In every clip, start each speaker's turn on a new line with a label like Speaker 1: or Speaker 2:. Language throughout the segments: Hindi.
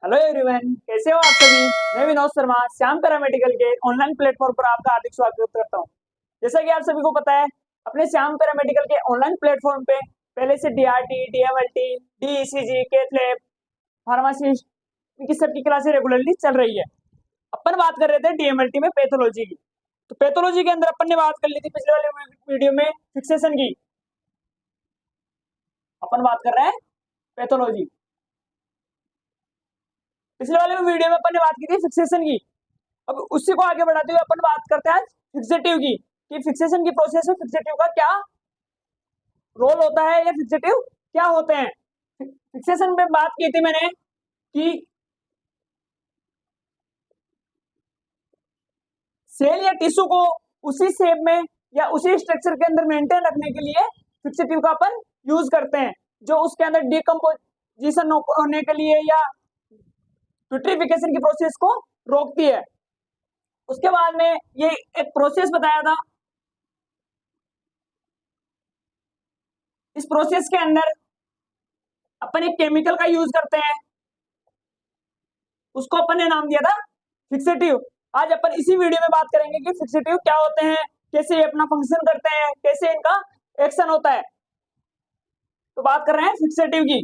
Speaker 1: हेलो एवरीवन, कैसे हो आप सभी। मैं विनोद शर्मा श्याम पैरामेडिकल के ऑनलाइन प्लेटफॉर्म पर आपका हार्दिक स्वागत करता हूं। जैसा कि आप सभी को पता है, अपने श्याम पैरामेडिकल के ऑनलाइन प्लेटफॉर्म पे पहले से DRT, DMLT, DECG, cath lab, pharmacist, इनकी सबकी क्लासें रेगुलरली चल रही है। अपन बात कर रहे थे डीएमएलटी में पैथोलॉजी की। तो पैथोलॉजी के अंदर अपन ने बात कर ली थी पिछले वाले वीडियो में फिक्सेशन की। अपन बात कर रहे हैं पैथोलॉजी। पिछले वाले वीडियो में अपन ने बात की थी फिक्सेशन की। अब उसी को आगे बढ़ाते हुए अपन बात करते हैं फिक्सेटिव की, कि फिक्सेशन की प्रोसेस में फिक्सेटिव का क्या रोल होता है या फिक्सेटिव क्या होते हैं। फिक्सेशन में बात की थी मैंने कि सेल या टिश्यू को उसी शेप में या उसी स्ट्रक्चर के अंदर मेंटेन रखने के लिए फिक्सेटिव का अपन यूज करते हैं, जो उसके अंदर डिकम्पोजिशन होने के लिए या प्यूट्रिफिकेशन की प्रोसेस को रोकती है। उसके बाद में ये एक प्रोसेस बताया था। इस प्रोसेस के अंदर अपन एक केमिकल का यूज करते हैं, उसको अपन ने नाम दिया था फिक्सेटिव। आज अपन इसी वीडियो में बात करेंगे कि फिक्सेटिव क्या होते हैं, कैसे ये अपना फंक्शन करते हैं, कैसे इनका एक्शन होता है। तो बात कर रहे हैं फिक्सेटिव की।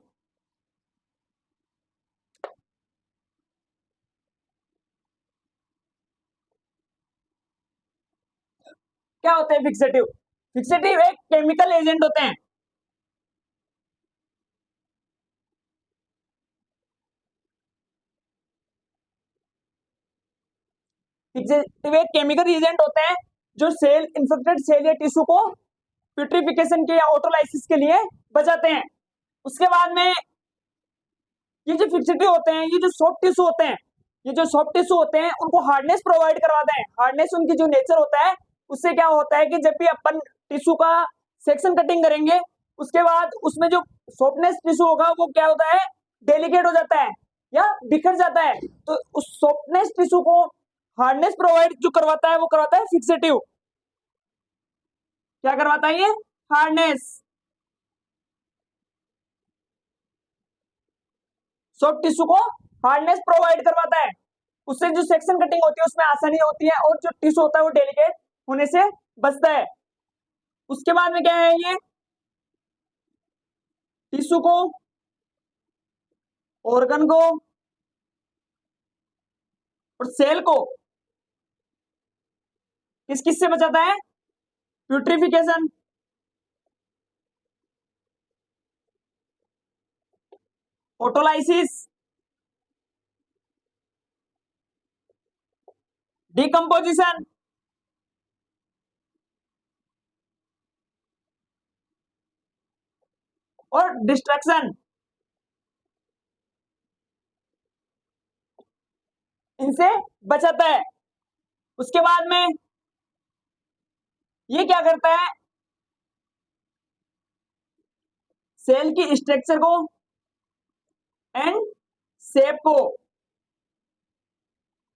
Speaker 1: क्या होते हैं फिक्सेटिव? फिक्सेटिव एक केमिकल एजेंट होते हैं। फिक्सेटिव एक केमिकल एजेंट होते हैं जो सेल, इन्फेक्टेड सेल या टिश्यू को प्यूट्रिफिकेशन के या ऑटोलाइसिस के लिए बचाते हैं। उसके बाद में ये जो फिक्सेटिव होते हैं, ये जो सॉफ्ट टिश्यू होते हैं, ये जो सॉफ्ट टिश्यू होते हैं उनको हार्डनेस प्रोवाइड करवाते हैं। हार्डनेस उनकी जो नेचर होता है, उससे क्या होता है कि जब भी अपन टिश्यू का सेक्शन कटिंग करेंगे, उसके बाद उसमें जो सॉफ्टनेस टिश्यू होगा वो क्या होता है, डेलिकेट हो जाता है या बिखर जाता है। तो उस सॉफ्टनेस टिश्यू को हार्डनेस प्रोवाइड जो करवाता है वो करवाता है फिक्सेटिव। क्या करवाता है ये? हार्डनेस। सॉफ्ट टिश्यू को हार्डनेस प्रोवाइड करवाता है, उससे जो सेक्शन कटिंग होती है उसमें आसानी होती है और जो टिश्यू होता है वो डेलिकेट होने से बचता है। उसके बाद में क्या है, ये टिश्यू को, ऑर्गन को और सेल को किस किस से बचाता है? प्यूट्रिफिकेशन, ऑटोलाइसिस, डिकम्पोजिशन और डिस्ट्रक्शन, इनसे बचाता है। उसके बाद में ये क्या करता है, सेल की स्ट्रक्चर को एंड शेप को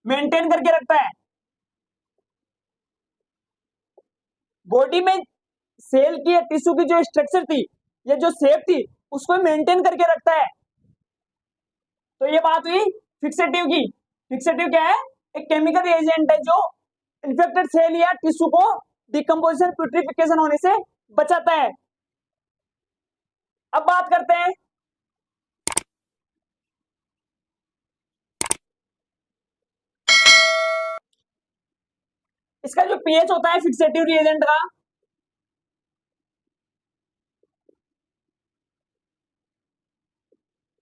Speaker 1: मेंटेन करके रखता है। बॉडी में सेल की या टिश्यू की जो स्ट्रक्चर थी या जो शेप थी उसको मेंटेन करके रखता है। तो ये बात हुई फिक्सेटिव की। फिक्सेटिव क्या है? एक केमिकल एजेंट है जो इन्फेक्टेड सेल या टिश्यू को डिकम्पोजिशन, प्यूट्रिफिकेशन होने से बचाता है। अब बात करते हैं इसका जो पीएच होता है फिक्सेटिव रिएजेंट का।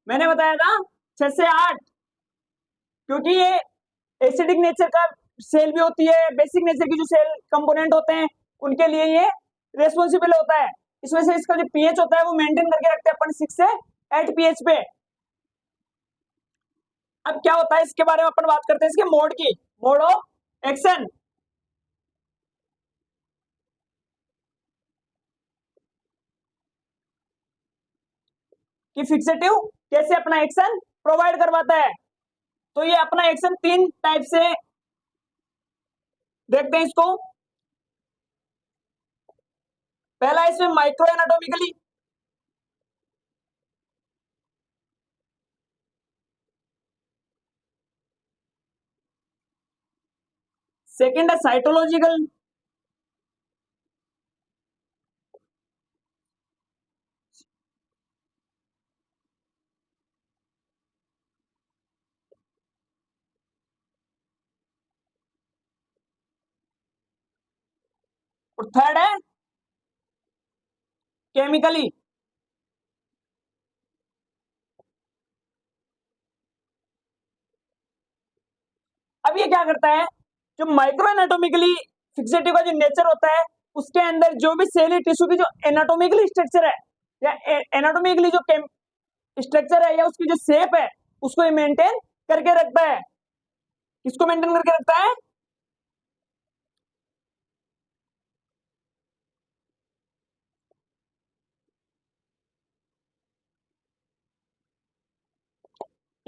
Speaker 1: मैंने बताया था 6 से 8, क्योंकि ये एसिडिक नेचर का सेल भी होती है, बेसिक नेचर की जो सेल कंपोनेंट होते हैं उनके लिए ये रेस्पॉन्सिबल होता है। इस वजह से इसका जो पीएच होता है वो मेंटेन करके रखते हैं अपन 6 से 8 पीएच पे। अब क्या होता है इसके बारे में अपन बात करते हैं, इसके मोड की, मोड ऑफ एक्शन। कि फिक्सेटिव कैसे अपना एक्शन प्रोवाइड करवाता है। तो ये अपना एक्शन 3 टाइप से देखते हैं इसको। पहला इसमें माइक्रो एनाटोमिकली, सेकेंड है साइटोलॉजिकल, और थर्ड है केमिकली। अब ये क्या करता है, जो माइक्रो एनाटोमिकली फिक्सेटिव का जो नेचर होता है, उसके अंदर जो भी सेली टिश्यू की जो एनाटोमिकली स्ट्रक्चर है या एनाटोमिकली जो स्ट्रक्चर है या उसकी जो शेप है, उसको मेंटेन करके रखता है। किसको मेंटेन करके रखता है?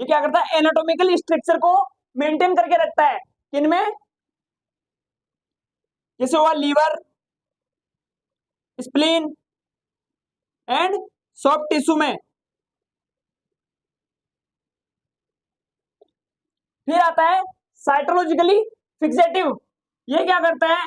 Speaker 1: ये क्या करता है, एनाटोमिकल स्ट्रक्चर को मेंटेन करके रखता है। किनमें? जैसे हुआ liver, spleen and soft tissue में। फिर आता है साइटोलॉजिकली फिक्सेटिव। ये क्या करता है,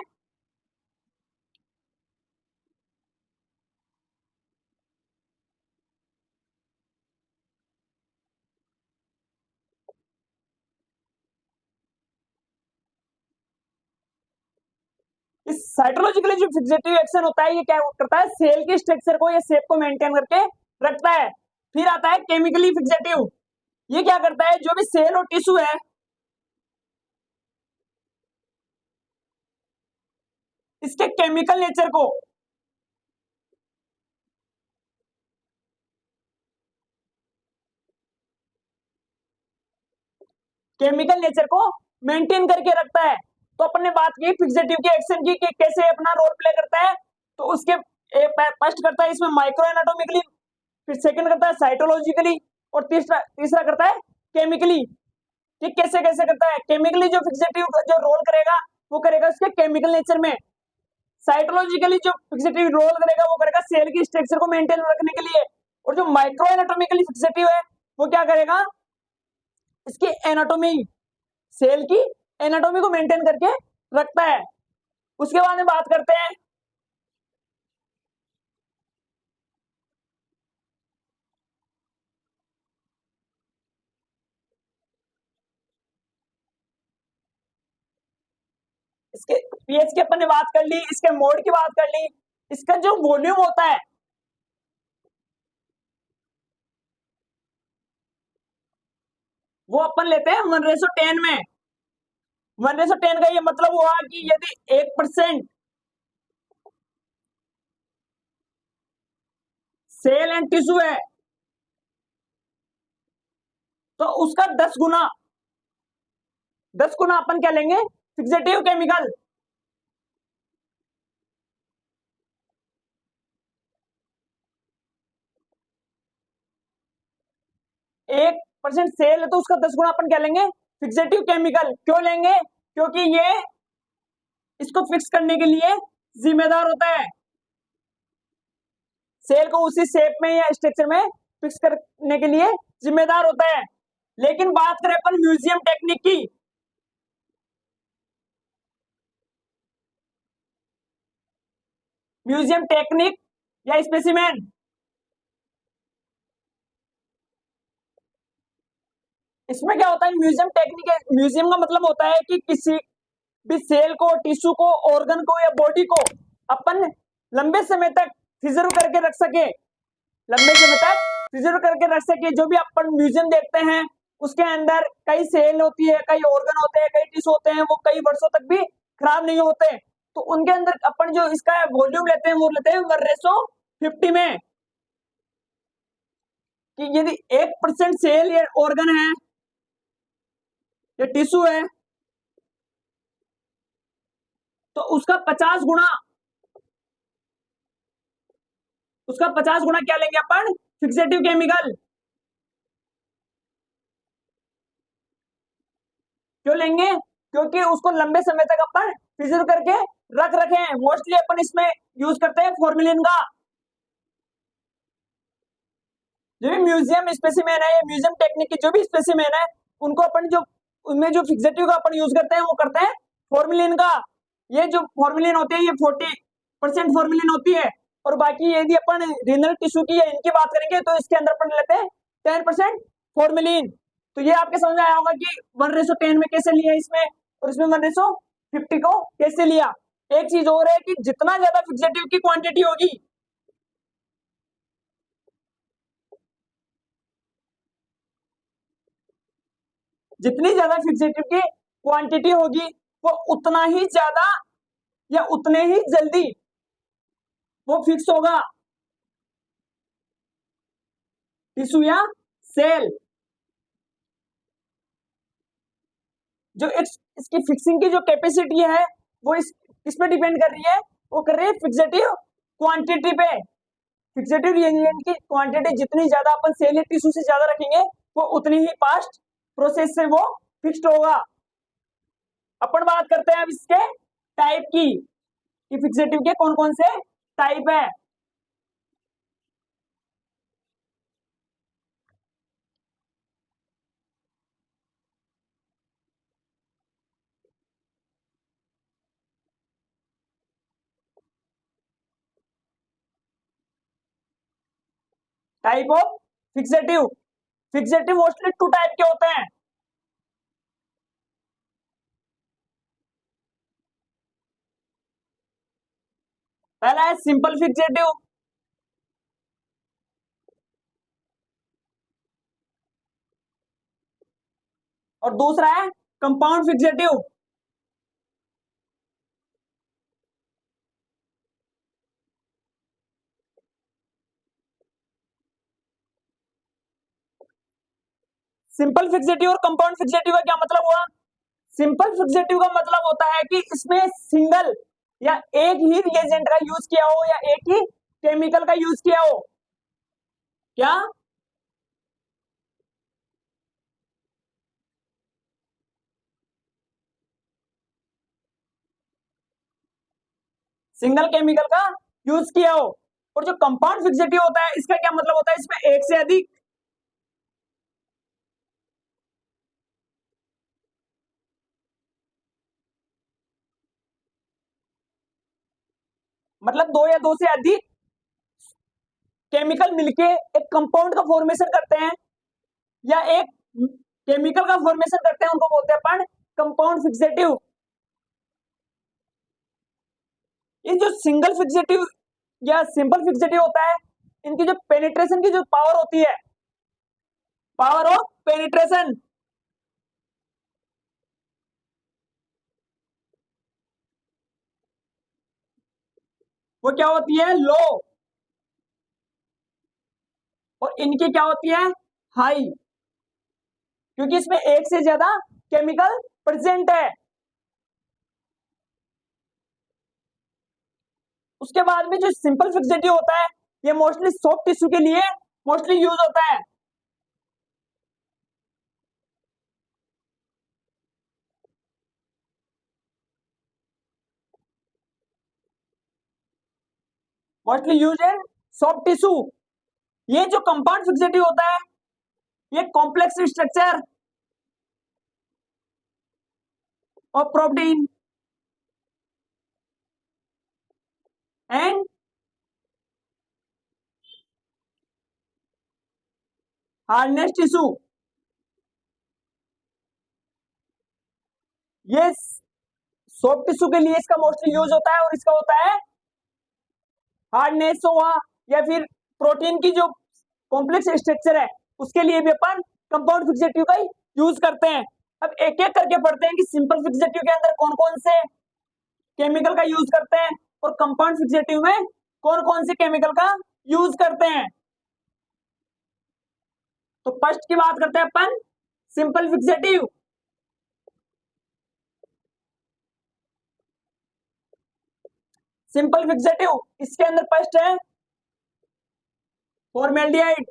Speaker 1: इस साइटोलॉजिकली जो फिक्सेटिव एक्शन होता है, ये क्या करता है, सेल की स्ट्रक्चर को या शेप को मेंटेन करके रखता है। फिर आता है केमिकली फिक्सेटिव। ये क्या करता है, जो भी सेल और टिश्यू है, इसके केमिकल नेचर को मेंटेन करके रखता है। तो अपन ने बात की फिक्सेटिव के एक्शन की कि कैसे अपना रोल प्ले करता है। तो उसके फर्स्ट करता है इसमें माइक्रो एनाटोमिकली, फिर सेकंड करता है साइटोलॉजिकली, और तीसरा तीसरा करता है केमिकली। ठीक, कैसे कैसे करता है, केमिकली जो फिक्सेटिव जो रोल करेगा वो करेगा उसके केमिकल नेचर में। साइटोलॉजिकली जो फिक्सेटिव रोल करेगा वो करेगा सेल की स्ट्रक्चर को मेंटेन रखने के लिए। और जो माइक्रो एनाटोमिकली फिक्सेटिव है वो क्या करेगा, इसकी एनाटोमी, सेल की एनाटोमी को मेंटेन करके रखता है। उसके बाद में बात करते हैं इसके पीएच की, अपन ने बात कर ली, इसके मोड की बात कर ली। इसका जो वॉल्यूम होता है, वो अपन लेते हैं 1:10 में। 1:10 का ये मतलब हुआ कि यदि 1% सेल एंड टिश्यू है तो उसका 10 गुना, 10 गुना अपन क्या लेंगे, फिक्सेटिव केमिकल। एक परसेंट सेल है तो उसका 10 गुना अपन क्या लेंगे, फिक्सेटिव केमिकल। क्यों लेंगे, क्योंकि ये इसको फिक्स करने के लिए जिम्मेदार होता है, सेल को उसी शेप में या स्ट्रक्चर में फिक्स करने के लिए जिम्मेदार होता है। लेकिन बात करें अपन म्यूजियम टेक्निक की, म्यूजियम टेक्निक या स्पेसिमेन, इसमें क्या होता है, म्यूजियम टेक्निक, म्यूजियम का मतलब होता है कि किसी भी सेल को, टिश्यू को, ऑर्गन को या बॉडी को अपन लंबे समय तक प्रिजर्व करके रख सके, लंबे समय तक प्रिजर्व करके रख सके। जो भी अपन म्यूजियम देखते हैं उसके अंदर कई सेल होती है, कई ऑर्गन होते हैं, कई टिश्यू होते हैं, वो कई वर्षों तक भी खराब नहीं होते। तो उनके अंदर अपन जो इसका वॉल्यूम लेते हैं वो लेते हैं 1:50 में। कि यदि 1% सेल या ऑर्गन है या टिश्यू है तो उसका 50 गुना, उसका 50 गुना क्या लेंगे अपन, फिक्सेटिव केमिकल। क्यों लेंगे, क्योंकि उसको लंबे समय तक अपन प्रिजर्व करके रख रखे हैं। मोस्टली अपन इसमें यूज करते हैं फॉर्मेलिन का। जो भी म्यूजियम स्पेसिमेन है या म्यूजियम टेक्निक की जो भी स्पेसिमेन है, उनको अपन जो उनमें जो फिक्सेटिव का अपन यूज करते हैं वो करते हैं फॉर्मेलिन का, ये जो फॉर्मेलिन होते हैं ये 40% फॉर्मेलिन होती है, और बाकी यदि अपन रीनल टिश्यू की या इनकी बात करेंगे तो इसके अंदर अपन लेते हैं 10% फॉर्मेलिन। तो ये आपके समझ में आया होगा कि 1:10 में कैसे लिया इसमें, और इसमें 1:50 को कैसे लिया। एक चीज और है कि जितना ज्यादा फिक्सेटिव की क्वांटिटी होगी, जितनी ज्यादा फिक्सेटिव की क्वांटिटी होगी वो उतना ही ज्यादा या उतने ही जल्दी वो फिक्स होगा टिश्यू या सेल। जो इसकी फिक्सिंग की जो कैपेसिटी है वो इस पे डिपेंड कर रही है, वो कर रही है फिक्सेटिव क्वांटिटी पे। फिक्सेटिव रिएजेंट की क्वांटिटी जितनी ज्यादा अपन सेल या टिश्यू से ज्यादा रखेंगे वो उतनी ही फास्ट प्रोसेस से वो फिक्स्ड होगा। अपन बात करते हैं अब इसके टाइप की, कि फिक्सेटिव के कौन कौन से टाइप है। Type of fixative, fixative mostly 2 type के होते हैं। पहला है सिंपल फिक्सेटिव, और दूसरा है कंपाउंड फिक्सेटिव। सिंपल फिक्सेटिव और कंपाउंड फिक्सेटिव का क्या मतलब हुआ? सिंपल फिक्सेटिव का मतलब होता है कि इसमें सिंगल या एक ही रिएजेंट का यूज किया हो या एक ही केमिकल का यूज किया हो। क्या? सिंगल केमिकल का यूज किया हो। और जो कंपाउंड फिक्सेटिव होता है इसका क्या मतलब होता है? इसमें एक से अधिक, मतलब दो या दो से अधिक केमिकल मिलके एक कंपाउंड का फॉर्मेशन करते हैं, या एक केमिकल का फॉर्मेशन करते हैं, उनको बोलते हैं अपन कंपाउंड फिक्सेटिव। ये जो सिंगल फिक्सेटिव या सिंपल फिक्सेटिव होता है, इनकी जो पेनिट्रेशन की जो पावर होती है, पावर ऑफ पेनिट्रेशन, वो क्या होती है? लो। और इनकी क्या होती है? हाई, क्योंकि इसमें एक से ज्यादा केमिकल प्रेजेंट है। उसके बाद में जो सिंपल फिक्सेटिव होता है ये मोस्टली सॉफ्ट टिश्यू के लिए मोस्टली यूज होता है। Mostly use in soft tissue. ये जो कंपाउंड फिक्सेटिव होता है ये कॉम्प्लेक्स स्ट्रक्चर और प्रोटीन एंड हार्डनेस टिश्यू, ये सॉफ्ट टिश्यू के लिए इसका मोस्टली यूज होता है। और इसका होता है हार्डनेस हुआ या फिर प्रोटीन की जो कॉम्प्लेक्स स्ट्रक्चर है उसके लिए भी अपन कंपाउंड फिक्सेटिव का यूज करते हैं। अब एक एक करके पढ़ते हैं कि सिंपल फिक्सेटिव के अंदर कौन कौन से केमिकल का यूज करते हैं और कंपाउंड फिक्सेटिव में कौन कौन से केमिकल का यूज करते हैं। तो फर्स्ट की बात करते हैं अपन सिंपल फिक्सेटिव। सिंपल फिक्सेटिव इसके अंदर फर्स्ट है फॉर्मेल्डिहाइड।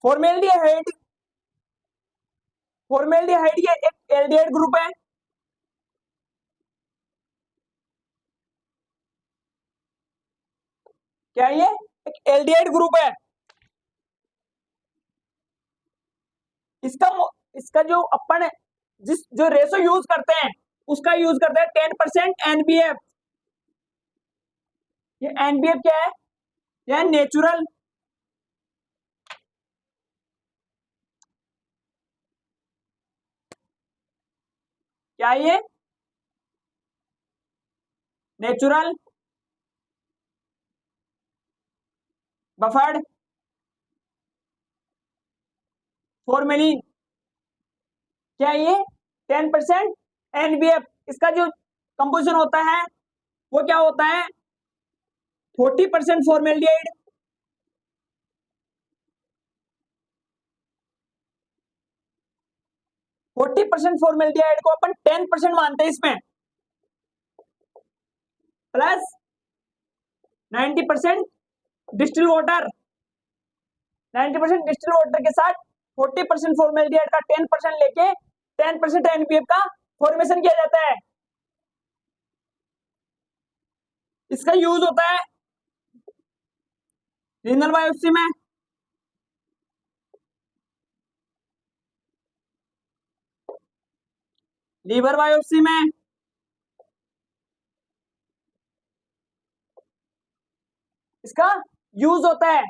Speaker 1: फॉर्मेल्डिहाइड, फॉर्मेल्डिहाइड ये एक एल्डिहाइड ग्रुप है। क्या ये एक एल्डिहाइड ग्रुप है? इसका इसका जो अपन जिस जो रेशो यूज करते हैं उसका यूज करते हैं 10% एनबीएफ। ये एनबीएफ क्या है? यह नेचुरल क्या है? ये नेचुरल बफर्ड फॉर्मेलिन। क्या है ये? 10% एनबीएफ। इसका जो कंपोजिशन होता है वो क्या होता है? 40% फॉर्मेल्डिहाइड, 40% फॉर्मेल्डिहाइड को अपन 10% मानते हैं इसमें, plus 90% distil water, 90% distil water के साथ 40% फॉर्मेल्डिहाइड का 10% लेके 10% एनपीएफ का फॉर्मेशन किया जाता है। इसका यूज होता है रीनल बायोप्सी में, लीवर बायोप्सी में, इसका यूज होता है।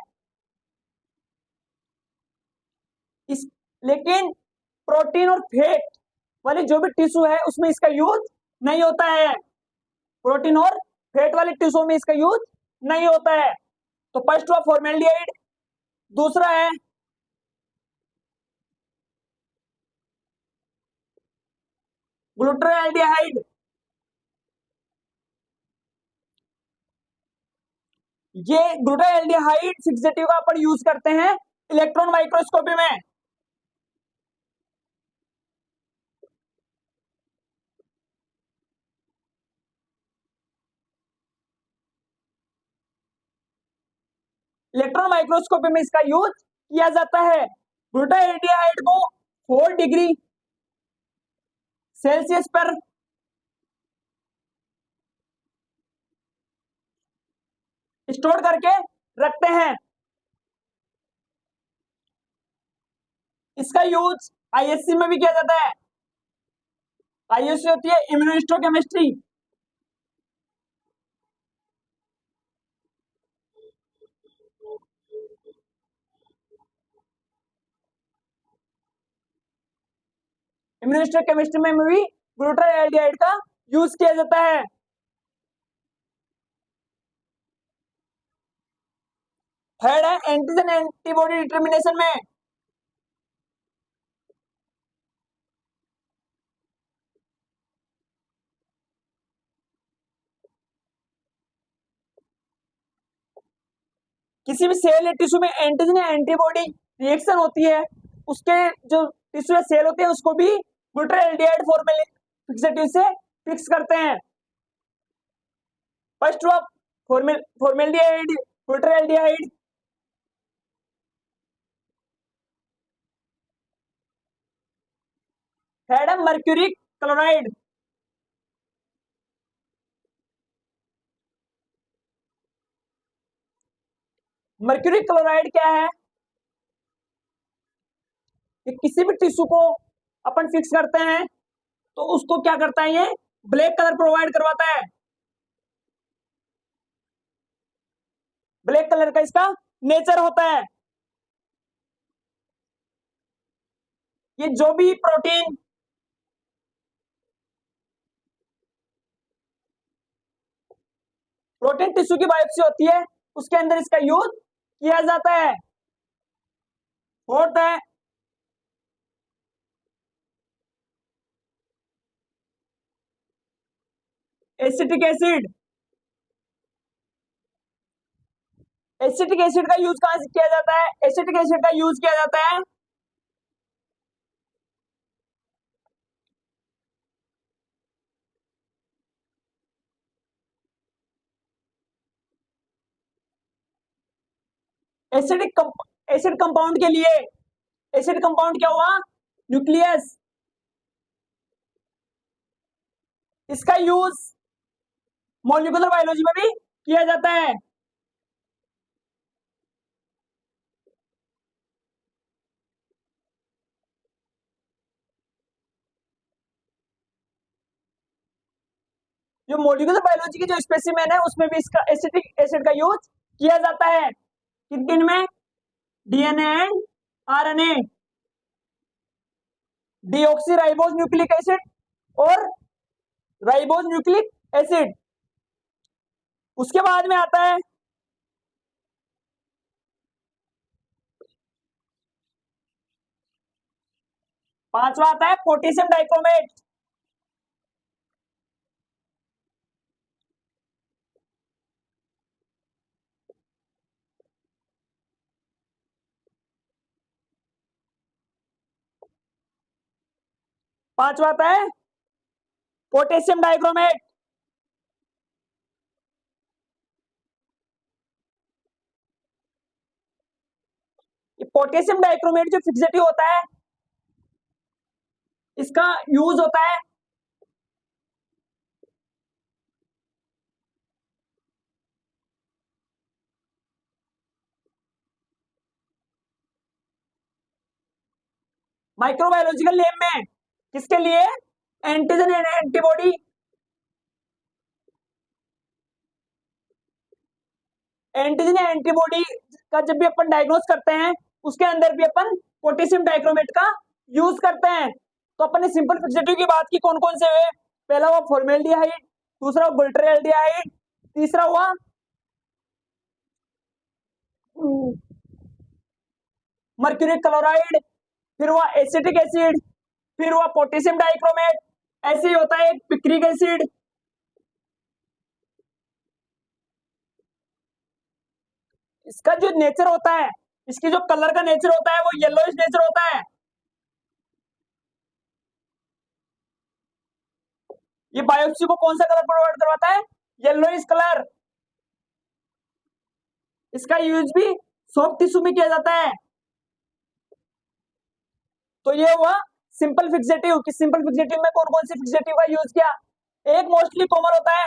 Speaker 1: इस लेकिन प्रोटीन और फैट वाले जो भी टिश्यू है उसमें इसका यूज नहीं होता है। प्रोटीन और फैट वाले टिश्यू में इसका यूज नहीं होता है। तो फर्स्ट हुआ फॉर्मेल्डिहाइड, दूसरा है ग्लूटाल्डिहाइड। ये ग्लूटाल्डिहाइड फिक्सेटिव का अपन यूज करते हैं इलेक्ट्रॉन माइक्रोस्कोपी में। इलेक्ट्रॉन माइक्रोस्कोपी में इसका यूज किया जाता है। ग्लूटाल्डिहाइड को 4 डिग्री सेल्सियस पर स्टोर करके रखते हैं। इसका यूज आईएससी में भी किया जाता है। आईएससी होती है इम्यूनोहिस्टोकेमिस्ट्री। इम्यूनोहिस्टोकेमिस्ट्री में भी ग्लूटाल्डिहाइड का यूज किया जाता है। थर्ड है एंटीजन एंटीबॉडी डिटर्मिनेशन में। किसी भी सेल या टिश्यू में एंटीजन या एंटीबॉडी रिएक्शन होती है, उसके जो टिश्यू या सेल होते हैं उसको भी ग्लूटाल्डिहाइड फिक्सेटिव से फिक्स करते हैं। फर्स्ट हुआ फॉर्मेल्डिहाइड, ग्लूटाल्डिहाइड, थर्ड है मर्क्यूरी क्लोराइड। मर्क्यूरी क्लोराइड क्या है? कि किसी भी टिश्यू को अपन फिक्स करते हैं तो उसको क्या करता है? ये ब्लैक कलर प्रोवाइड करवाता है। ब्लैक कलर का इसका नेचर होता है। ये जो भी प्रोटीन प्रोटीन टिश्यू की बायोप्सी होती है उसके अंदर इसका यूज किया जाता है। फोर्थ है एसिटिक एसिड। एसिटिक एसिड का यूज कहां से किया जाता है? एसिटिक एसिड का यूज किया जाता है एसिड कंपाउंड के लिए। एसिड कंपाउंड क्या हुआ? न्यूक्लियस। इसका यूज मॉलिक्यूलर बायोलॉजी में भी किया जाता है। जो मॉलिक्यूलर बायोलॉजी की जो स्पेसिमेन है उसमें भी इसका एसिटिक एसिड का यूज किया जाता है। किन किन में? DNA and RNA, deoxy ribose nucleic acid और राइबोज न्यूक्लिक एसिड। उसके बाद में आता है पांचवा, आता है पोटेशियम डाइक्रोमेट। पांचवा आता है पोटेशियम डाइक्रोमेट। पोटेशियम डाइक्रोमेट जो फिक्सेटिव होता है, इसका यूज होता है माइक्रोबायोलॉजिकल लैब में। किसके लिए? Antigen and antibody. एंटीजन या एंटीबॉडी का जब भी अपन डायग्नोस करते हैं उसके अंदर भी अपन पोटेशियम डाइक्रोमेट का यूज करते हैं। तो अपन ने सिंपल फिक्सेटिव की बात की, कौन कौन से हुए? पहला हुआ फॉर्मेल्डिहाइड, दूसरा हुआ बुल्टरएल्डिहाइड, तीसरा हुआ मर्क्यूरिक क्लोराइड, फिर हुआ एसिटिक एसिड, फिर हुआ पोटेशियम डाइक्रोमेट। ऐसे ही होता है एक पिक्रिक एसिड। इसका जो नेचर होता है, इसकी जो कलर का नेचर होता है वो येलोइश नेचर होता है। ये बायोप्सी को कौन सा कलर प्रोवाइड करवाता है? Yellowish colour. इसका यूज भी सॉफ्ट टिश्यू में किया जाता है। तो ये हुआ सिंपल फिक्सेटिव कि सिंपल फिक्सेटिव में कौन कौन सी फिक्सेटिव का यूज किया। एक मोस्टली कॉमन होता है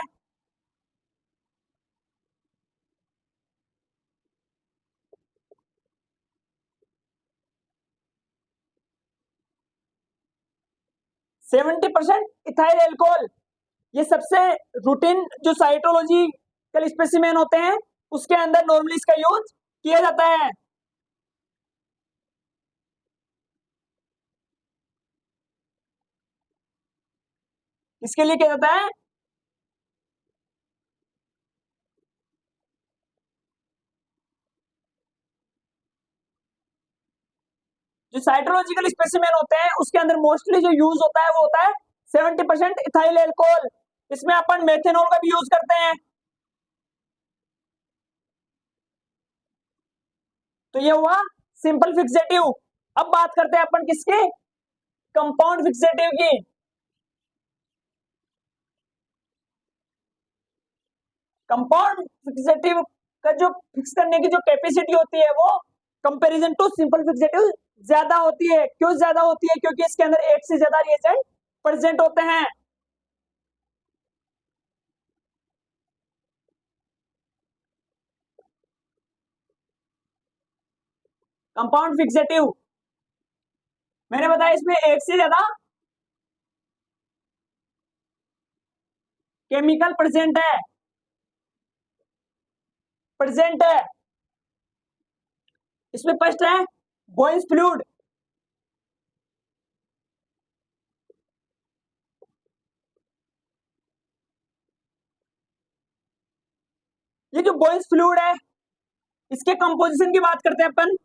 Speaker 1: सेवेंटी परसेंट इथाइल एल्कोहल। ये सबसे रूटीन जो साइटोलॉजिकल स्पेसिमेन होते हैं उसके अंदर नॉर्मली इसका यूज किया जाता है। इसके लिए क्या जाता है? जो साइटोलॉजिकल स्पेसिमेन होते हैं उसके अंदर मोस्टली जो यूज होता है वो होता है 70% इथाइल एल्कोहल। इसमें अपन मेथेनॉल का भी यूज करते हैं। तो ये हुआ सिंपल फिक्सेटिव। अब बात करते हैं अपन किसके? कंपाउंड फिक्सेटिव की। कंपाउंड फिक्सेटिव का जो फिक्स करने की जो कैपेसिटी होती है वो कंपैरिजन टू सिंपल फिक्सेटिव ज्यादा होती है। क्यों ज्यादा होती है? क्योंकि इसके अंदर एक से ज्यादा रिएजेंट प्रेजेंट होते हैं। कंपाउंड फिक्सेटिव मैंने बताया इसमें एक से ज्यादा केमिकल प्रेजेंट है। इसमें फर्स्ट है बॉयल्स फ्लूइड। ये जो बॉयल्स फ्लूइड है इसके कंपोजिशन की बात करते हैं अपन।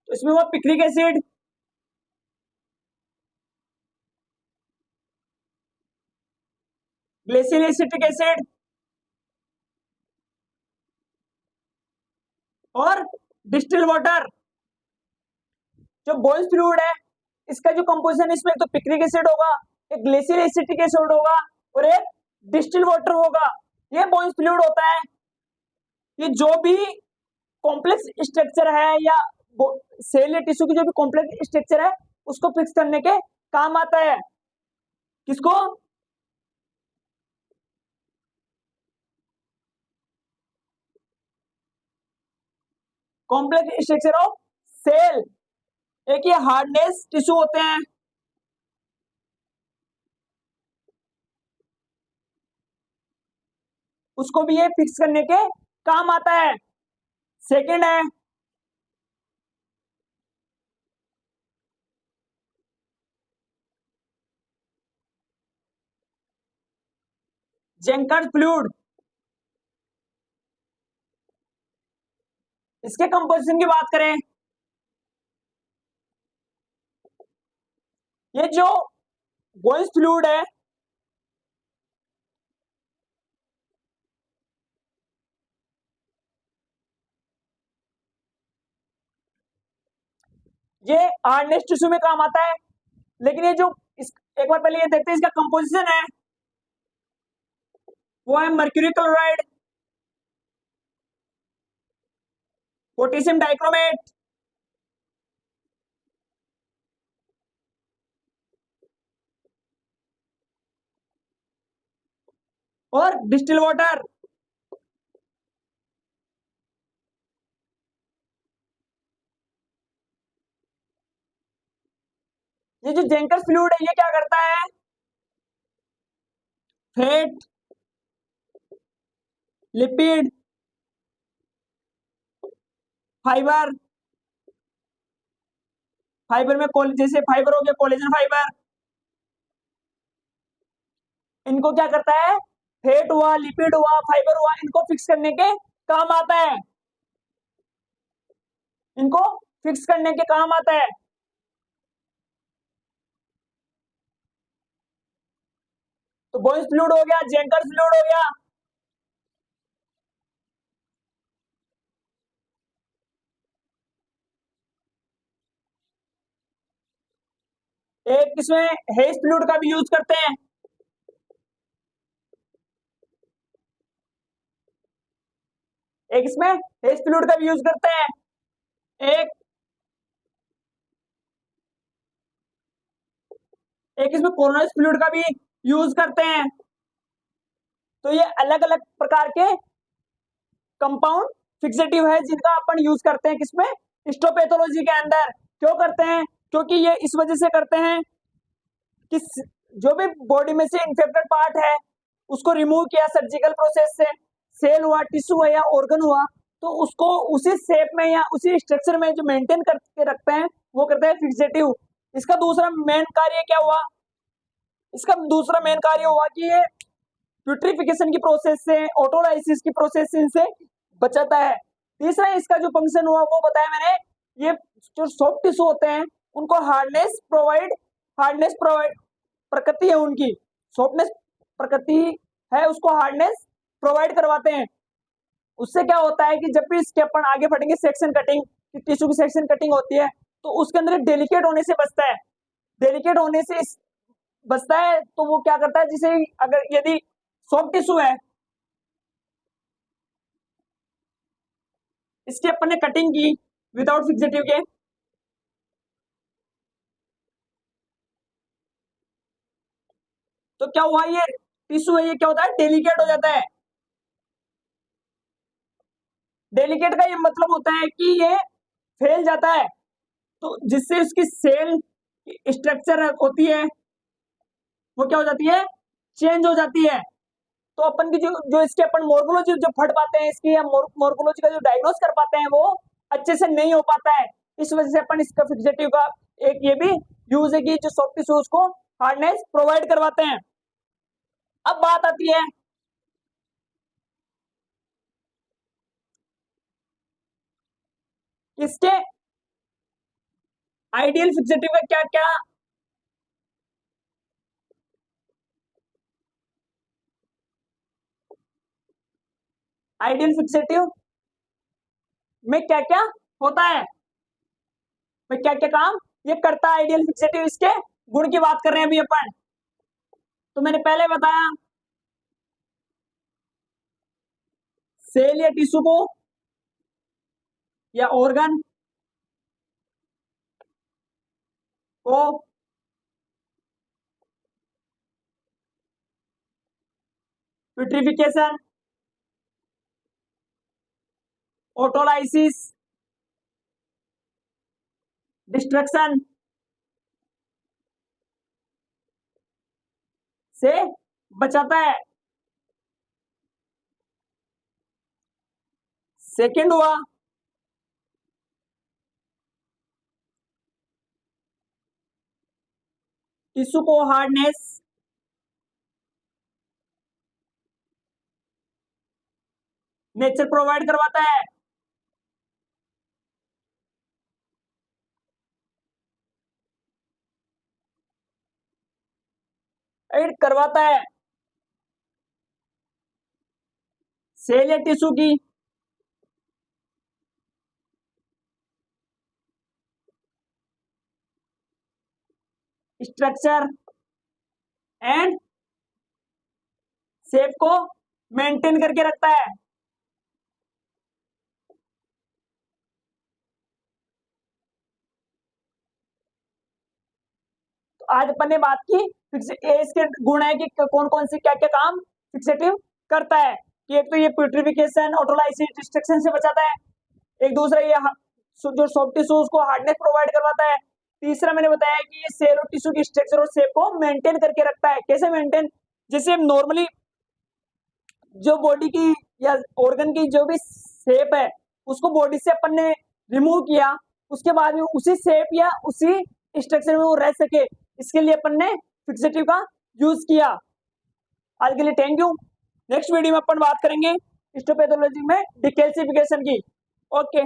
Speaker 1: तो इसमें हुआ picric acid, glacial acetic acid और डिस्टिल वाटर। जो बॉयल्स फ्लूइड है इसका जो कंपोजिशन, इसमें एक तो पिक्रिक एसिड होगा, एक ग्लेशियल एसिटिक एसिड होगा और एक डिस्टिल वाटर होगा। ये बॉयल्स फ्लूइड होता है। ये जो भी कॉम्प्लेक्स स्ट्रक्चर है या सेल या टिश्यू की जो भी कॉम्प्लेक्स स्ट्रक्चर है उसको फिक्स करने के काम आता है। किसको? कॉम्प्लेक्स स्ट्रक्चर ऑफ सेल, एक ये हार्डनेस टिश्यू होते हैं, उसको भी ये फिक्स करने के काम आता है। सेकंड है जेंकर्स फ्लूइड। इसके कंपोजिशन की बात करें, ये जो गोइस फ्लूइड है ये हार्डनेस टिश्यू में काम आता है, लेकिन ये जो एक बार पहले ये देखते हैं इसका कंपोजिशन है, वो है मर्क्यूरी क्लोराइड, पोटेशियम डाइक्रोमेट, और डिस्टिल वाटर। ये जो जेंकर्स फ्लूइड है ये क्या करता है, फैट, लिपिड, फाइबर, फाइबर में जैसे फाइबर हो गया कोलेजन फाइबर, इनको क्या करता है, फैट हुआ, लिपिड हुआ, फाइबर हुआ, इनको फिक्स करने के काम आता है, इनको फिक्स करने के काम आता है। तो बॉयज फ्लूइड हो गया, जेंकर्स फ्लूइड हो गया। एक इसमें हेज फ्लूइड का भी यूज करते हैं, एक इसमें हेज फ्लूइड का भी यूज करते हैं, एक एक इसमें कोरोनस फ्लूइड का भी यूज करते हैं। तो ये अलग अलग प्रकार के कंपाउंड फिक्सेटिव है जिनका अपन यूज करते हैं किसमें, हिस्टोपैथोलॉजी के अंदर। क्यों करते हैं, क्योंकि ये इस वजह से करते हैं कि जो भी बॉडी में से इन्फेक्टेड पार्ट है उसको रिमूव किया सर्जिकल प्रोसेस से, सेल हुआ, टिश्यू हुआ या ऑर्गन हुआ, तो उसको उसी शेप में या उसी स्ट्रक्चर में जो मेंटेन करके रखते हैं वो करते हैं फिक्सेटिव। इसका दूसरा मेन कार्य क्या हुआ, इसका दूसरा मेन कार्य हुआ कि ये प्यूट्रिफिकेशन की प्रोसेस से, ऑटोलाइसिस की प्रोसेस से बचाता है। तीसरा इसका जो फंक्शन हुआ वो बताया मैंने, ये जो सॉफ्ट टिश्यू होते हैं उनको हार्डनेस प्रोवाइड प्रकृति है उनकी, सॉफ्टनेस प्रकृति है, उसको हार्डनेस प्रोवाइड करवाते हैं। उससे क्या होता है कि जब भी इसके अपन आगे बढ़ेंगे सेक्शन कटिंग, टिश्यू की सेक्शन कटिंग होती है तो उसके अंदर डेलिकेट होने से बचता है, डेलिकेट होने से बचता है। तो वो क्या करता है, जिसे अगर यदि सॉफ्ट टिश्यू है इसकी अपन ने कटिंग की विदाउट फिक्सेटिव के, तो क्या हुआ, ये टिश्यू है ये क्या होता है, डेलिकेट हो जाता है। डेलिकेट का ये मतलब होता है कि ये फैल जाता है, तो जिससे उसकी सेल स्ट्रक्चर होती है वो क्या हो जाती है, चेंज हो जाती है। तो अपन की जो जो इसके अपन मॉर्फोलॉजी जो पढ़ पाते हैं इसकी, या मॉर्फोलॉजी का जो डायग्नोस कर पाते हैं वो अच्छे से नहीं हो पाता है। इस वजह से अपन इसका फिक्सेटिव का एक ये भी यूज है कि जो सॉफ्ट टिश्यू उसको हार्डनेस प्रोवाइड करवाते हैं। अब बात आती है इसके आइडियल फिक्सेटिव का क्या क्या, आइडियल फिक्सेटिव में क्या क्या होता है, में क्या क्या काम ये करता है आइडियल फिक्सेटिव, इसके गुण की बात कर रहे हैं अभी अपन। तो मैंने पहले बताया सेल या टिश्यू को या ऑर्गन को प्यूट्रिफिकेशन, ऑटोलाइसिस डिस्ट्रक्शन से बचाता है। सेकंड हुआ टिश्यू को हार्डनेस नेचर प्रोवाइड करवाता है। एड करवाता है सेल या टिश्यू की स्ट्रक्चर एंड शेप को मेंटेन करके रखता है। तो आज अपन ने बात की इसके गुण है कि कौन कौन से क्या क्या काम फिक्सेटिव करता है कि एक तो ये प्यूट्रिफिकेशन ऑटोलाइसिस डिस्ट्रक्शन से बचाता है, एक दूसरा ये जो सॉफ्ट टिश्यू उसको हार्डनेस प्रोवाइड करवाता है, तीसरा मैंने बताया कि ये सेल और टिश्यू की स्ट्रक्चर और शेप को मेंटेन करके रखता है। कैसे मेंटेन? जैसे नॉर्मली जो बॉडी की या ऑर्गन की जो भी शेप है उसको बॉडी से अपन ने रिमूव किया, उसके बाद में उसी शेप या उसी स्ट्रक्चर में वो रह सके, इसके लिए अपन ने फिक्सेटिव का यूज किया। आज के लिए थैंक यू। नेक्स्ट वीडियो में अपन बात करेंगे हिस्टोपैथोलॉजी में डिकैल्सिफिकेशन की। ओके।